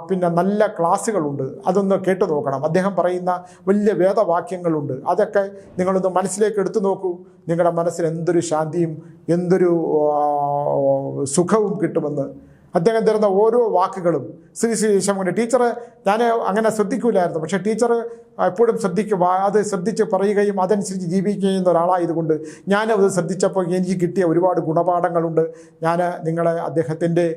A: പിന്നെ നല്ല ക്ലാസ്സുകളുണ്ട്, അതൊന്ന് കേട്ടു നോക്കണം. അദ്ദേഹം പറയുന്ന വലിയ വേദവാക്യങ്ങളുണ്ട്, അതൊക്കെ നിങ്ങളൊന്ന് മനസ്സിലേക്ക് എടുത്തു നോക്കൂ. നിങ്ങളുടെ മനസ്സിന് എന്തൊരു ശാന്തിയും എന്തൊരു സുഖവും കിട്ടുമെന്ന്. അദ്ദേഹം തരുന്ന ഓരോ വാക്കുകളും ശ്രീ ശങ്കരൻ്റെ ടീച്ചർ ഞാൻ അങ്ങനെ ശ്രദ്ധിക്കില്ലായിരുന്നു, പക്ഷേ ടീച്ചർ എപ്പോഴും അത് ശ്രദ്ധിച്ച് പറയുകയും അതനുസരിച്ച് ജീവിക്കുകയും ചെയ്യുന്ന ഒരാളായതുകൊണ്ട് ഞാനത് ശ്രദ്ധിച്ചപ്പോൾ എനിക്ക് കിട്ടിയ ഒരുപാട് ഗുണപാഠങ്ങളുണ്ട്. ഞാൻ നിങ്ങളെ അദ്ദേഹത്തിൻ്റെ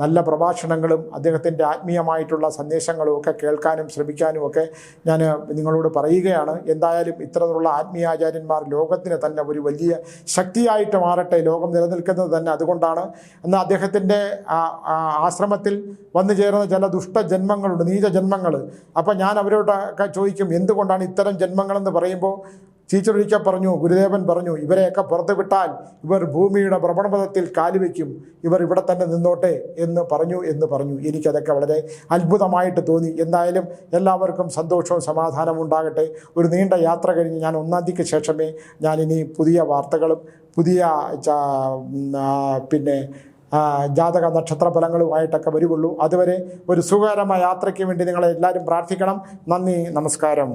A: നല്ല പ്രഭാഷണങ്ങളും അദ്ദേഹത്തിൻ്റെ ആത്മീയമായിട്ടുള്ള സന്ദേശങ്ങളും ഒക്കെ കേൾക്കാനും ശ്രമിക്കാനും ഒക്കെ ഞാൻ നിങ്ങളോട് പറയുകയാണ്. എന്തായാലും ഇത്തരത്തിലുള്ള ആത്മീയാചാര്യന്മാർ ലോകത്തിന് തന്നെ ഒരു വലിയ ശക്തിയായിട്ട് മാറട്ടെ. ലോകം നിലനിൽക്കുന്നത് തന്നെ അതുകൊണ്ടാണ്. എന്നാൽ അദ്ദേഹത്തിൻ്റെ ആശ്രമത്തിൽ വന്നു ചേർന്ന ചില ദുഷ്ടജന്മങ്ങളുണ്ട്, നീചജന്മങ്ങൾ. അപ്പം ഞാൻ അവരോടൊക്കെ ചോദിക്കും, എന്തുകൊണ്ടാണ് ഇത്തരം ജന്മങ്ങളെന്ന് പറയുമ്പോൾ ടീച്ചർ ഒരിക്കൽ പറഞ്ഞു, ഗുരുദേവൻ പറഞ്ഞു, ഇവരെയൊക്കെ പുറത്ത് വിട്ടാൽ ഇവർ ഭൂമിയുടെ ഭ്രമണപഥത്തിൽ കാലുവെക്കും, ഇവർ ഇവിടെ തന്നെ നിന്നോട്ടെ എന്ന് പറഞ്ഞു. എനിക്കതൊക്കെ വളരെ അത്ഭുതമായിട്ട് തോന്നി. എന്തായാലും എല്ലാവർക്കും സന്തോഷവും സമാധാനവും ഉണ്ടാകട്ടെ. ഒരു നീണ്ട യാത്ര കഴിഞ്ഞ് ഞാൻ 1-ാം തീയതിക്ക് ശേഷമേ ഞാനിനി പുതിയ വാർത്തകളും പുതിയ പിന്നെ ജാതക നക്ഷത്ര ഫലങ്ങളുമായിട്ടൊക്കെ വരുള്ളൂ. അതുവരെ ഒരു സുഖകരമായ യാത്രയ്ക്ക് വേണ്ടി നിങ്ങളെ എല്ലാവരും പ്രാർത്ഥിക്കണം. നന്ദി, നമസ്കാരം.